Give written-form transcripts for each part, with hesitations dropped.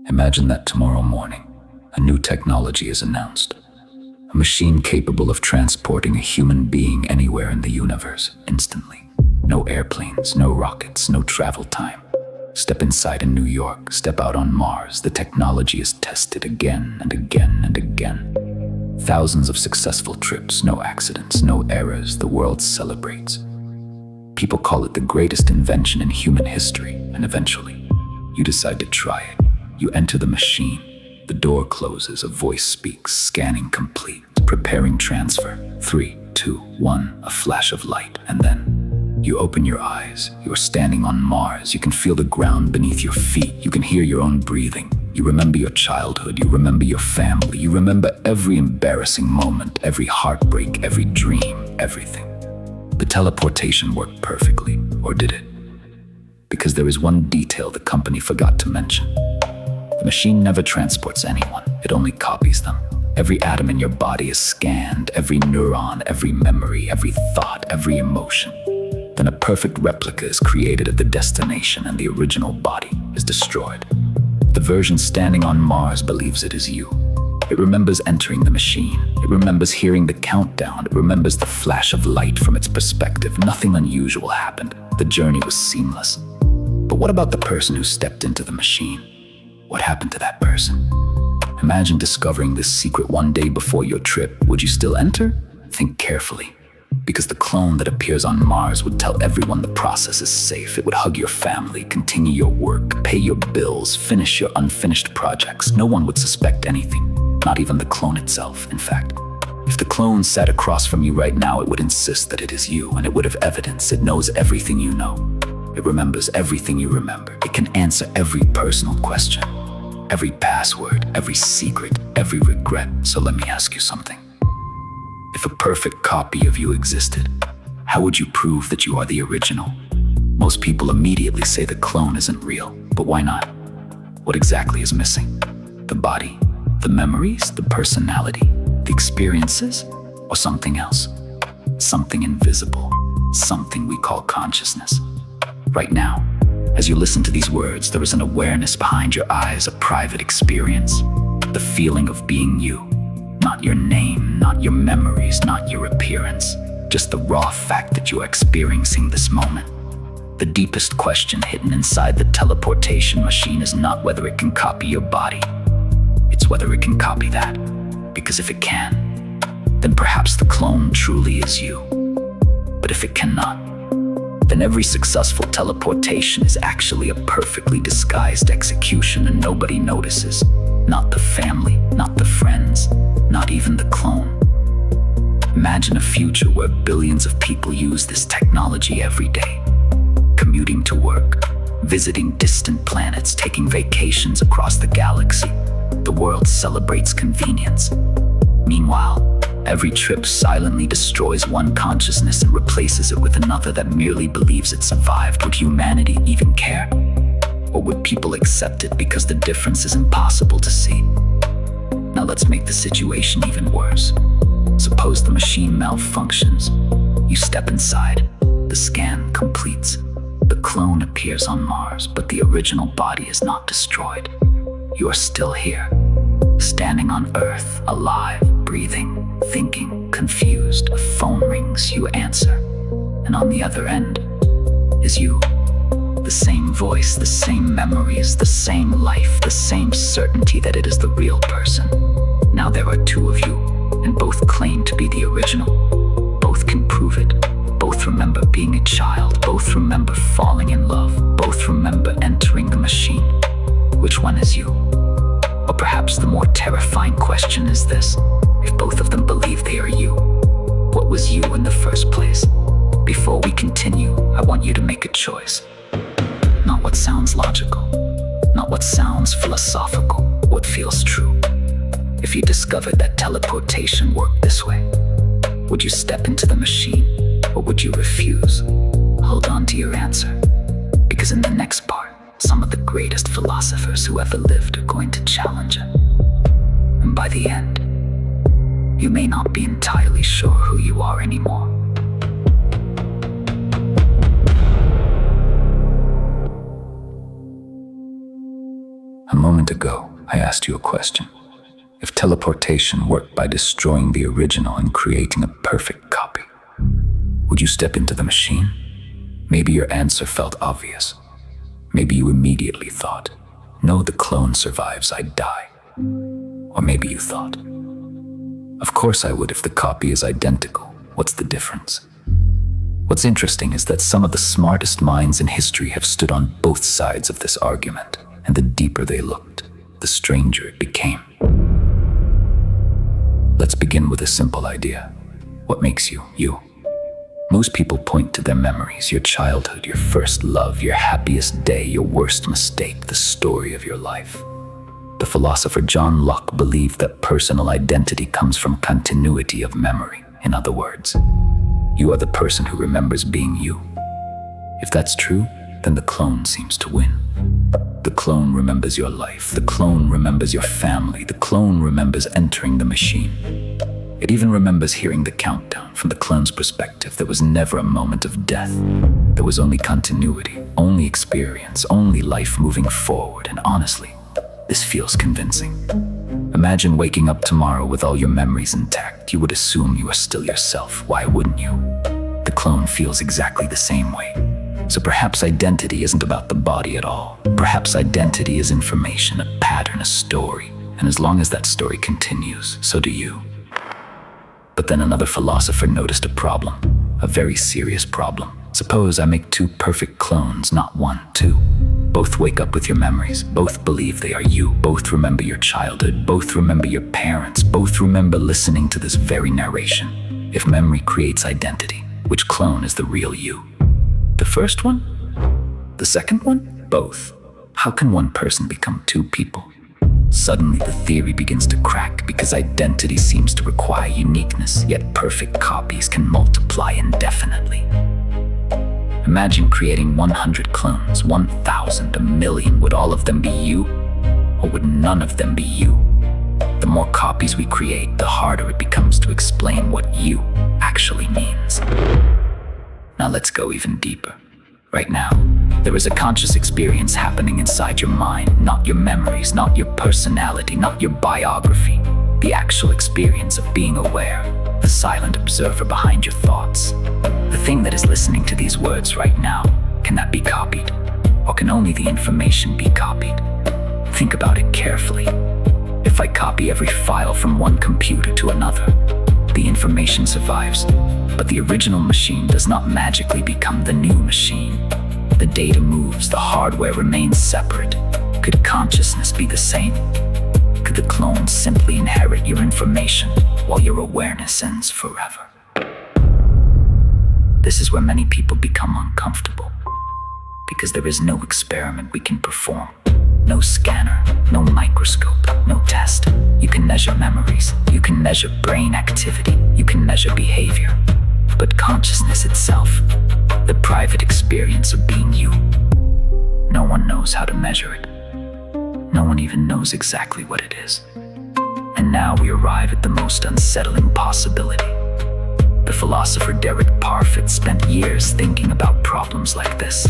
Imagine that tomorrow morning, a new technology is announced. A machine capable of transporting a human being anywhere in the universe instantly. No airplanes, no rockets, no travel time. Step inside in New York, step out on Mars. The technology is tested again and again and again. Thousands of successful trips, no accidents, no errors. The world celebrates. People call it the greatest invention in human history, and eventually, you decide to try it. You enter the machine. The door closes, a voice speaks, scanning complete, preparing transfer. 3, 2, 1, a flash of light, and then you open your eyes. You are standing on Mars. You can feel the ground beneath your feet. You can hear your own breathing. You remember your childhood. You remember your family. You remember every embarrassing moment, every heartbreak, every dream, everything. The teleportation worked perfectly, or did it? Because there is one detail the company forgot to mention. The machine never transports anyone, it only copies them. Every atom in your body is scanned, every neuron, every memory, every thought, every emotion. Then a perfect replica is created of the destination and the original body is destroyed. The version standing on Mars believes it is you. It remembers entering the machine. It remembers hearing the countdown. It remembers the flash of light from its perspective. Nothing unusual happened. The journey was seamless. But what about the person who stepped into the machine? What happened to that person? Imagine discovering this secret one day before your trip. Would you still enter? Think carefully. Because the clone that appears on Mars would tell everyone the process is safe. It would hug your family, continue your work, pay your bills, finish your unfinished projects. No one would suspect anything, not even the clone itself. In fact, if the clone sat across from you right now, it would insist that it is you, and it would have evidence. It knows everything you know. It remembers everything you remember. It can answer every personal question, every password, every secret, every regret. So let me ask you something. If a perfect copy of you existed, how would you prove that you are the original? Most people immediately say the clone isn't real, but why not? What exactly is missing? The body, the memories, the personality, the experiences, or something else? Something invisible, something we call consciousness. Right now, as you listen to these words, there is an awareness behind your eyes, a private experience, the feeling of being you. Not your name, not your memories, not your appearance, just the raw fact that you are experiencing this moment. The deepest question hidden inside the teleportation machine is not whether it can copy your body, it's whether it can copy that. Because if it can, then perhaps the clone truly is you. But if it cannot, then every successful teleportation is actually a perfectly disguised execution and nobody notices. Not the family, not the friends, not even the clone. Imagine a future where billions of people use this technology every day. Commuting to work, visiting distant planets, taking vacations across the galaxy. The world celebrates convenience. Meanwhile, every trip silently destroys one consciousness and replaces it with another that merely believes it survived. Would humanity even care? Or would people accept it because the difference is impossible to see? Now let's make the situation even worse. Suppose the machine malfunctions. You step inside. The scan completes. The clone appears on Mars, but the original body is not destroyed. You are still here, standing on Earth, alive, breathing, thinking, confused. A phone rings, you answer. And on the other end is you. The same voice, the same memories, the same life, the same certainty that it is the real person. Now there are two of you, and both claim to be the original. Both can prove it. Both remember being a child. Both remember falling in love. Both remember entering the machine. Which one is you? Or perhaps the more terrifying question is this: if both of them believe they are you, what was you in the first place? Before we continue, I want you to make a choice. Not what sounds logical, not what sounds philosophical, what feels true. If you discovered that teleportation worked this way, would you step into the machine, or would you refuse? Hold on to your answer, because in the next part, some of the greatest philosophers who ever lived are going to challenge it. And by the end, you may not be entirely sure who you are anymore. A moment ago, I asked you a question. If teleportation worked by destroying the original and creating a perfect copy, would you step into the machine? Maybe your answer felt obvious. Maybe you immediately thought, no, the clone survives, I'd die. Or maybe you thought, of course I would if the copy is identical. What's the difference? What's interesting is that some of the smartest minds in history have stood on both sides of this argument, and the deeper they looked, the stranger it became. Let's begin with a simple idea. What makes you, you? Most people point to their memories, your childhood, your first love, your happiest day, your worst mistake, the story of your life. The philosopher John Locke believed that personal identity comes from continuity of memory. In other words, you are the person who remembers being you. If that's true, then the clone seems to win. The clone remembers your life. The clone remembers your family. The clone remembers entering the machine. It even remembers hearing the countdown. From the clone's perspective, there was never a moment of death. There was only continuity, only experience, only life moving forward. And honestly, this feels convincing. Imagine waking up tomorrow with all your memories intact. You would assume you are still yourself. Why wouldn't you? The clone feels exactly the same way. So perhaps identity isn't about the body at all. Perhaps identity is information, a pattern, a story. And as long as that story continues, so do you. But then another philosopher noticed a problem, a very serious problem. Suppose I make two perfect clones, not one, two. Both wake up with your memories, both believe they are you, both remember your childhood, both remember your parents, both remember listening to this very narration. If memory creates identity, which clone is the real you? The first one? The second one? Both. How can one person become two people? Suddenly the theory begins to crack because identity seems to require uniqueness, yet perfect copies can multiply indefinitely. Imagine creating 100 clones, 1,000, a million. Would all of them be you? Or would none of them be you? The more copies we create, the harder it becomes to explain what you actually means. Now let's go even deeper. Right now, there is a conscious experience happening inside your mind, not your memories, not your personality, not your biography. The actual experience of being aware, the silent observer behind your thoughts. The thing that is listening to these words right now, can that be copied? Or can only the information be copied? Think about it carefully. If I copy every file from one computer to another, the information survives, but the original machine does not magically become the new machine. The data moves, the hardware remains separate. Could consciousness be the same? Could the clone simply inherit your information while your awareness ends forever? This is where many people become uncomfortable, because there is no experiment we can perform. No scanner, no microscope, no test. You can measure memories, you can measure brain activity, you can measure behavior. But consciousness itself, the private experience of being you, no one knows how to measure it. No one even knows exactly what it is. And now we arrive at the most unsettling possibility. The philosopher Derek Parfit spent years thinking about problems like this.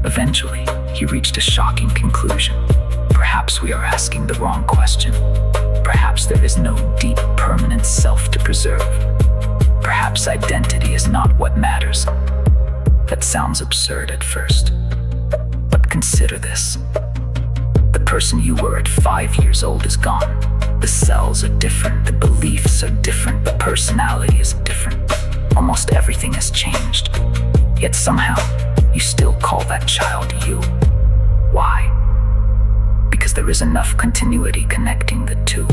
Eventually, he reached a shocking conclusion. Perhaps we are asking the wrong question. Perhaps there is no deep, permanent self to preserve. Perhaps identity is not what matters. That sounds absurd at first. But consider this. The person you were at 5 years old is gone. The cells are different, the beliefs are different, the personality is different. Almost everything has changed. Yet somehow, you still call that child you. Why? Because there is enough continuity connecting the two.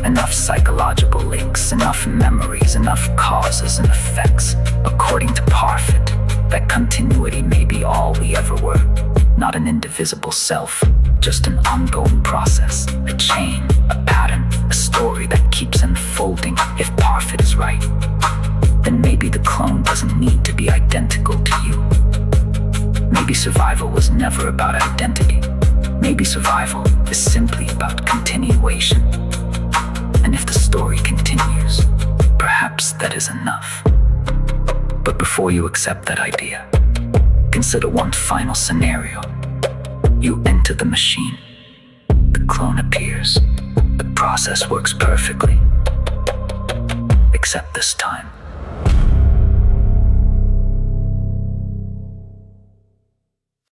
Enough psychological links, enough memories, enough causes and effects. According to Parfit, that continuity may be all we ever were. Not an indivisible self, just an ongoing process, a chain, a pattern, a story that keeps unfolding. If Parfit is right, then maybe the clone doesn't need to be identical to you. Maybe survival was never about identity. Maybe survival is simply about continuation. And if the story continues, perhaps that is enough. But before you accept that idea, consider one final scenario. You enter the machine. clone appears. The process works perfectly. Except this time,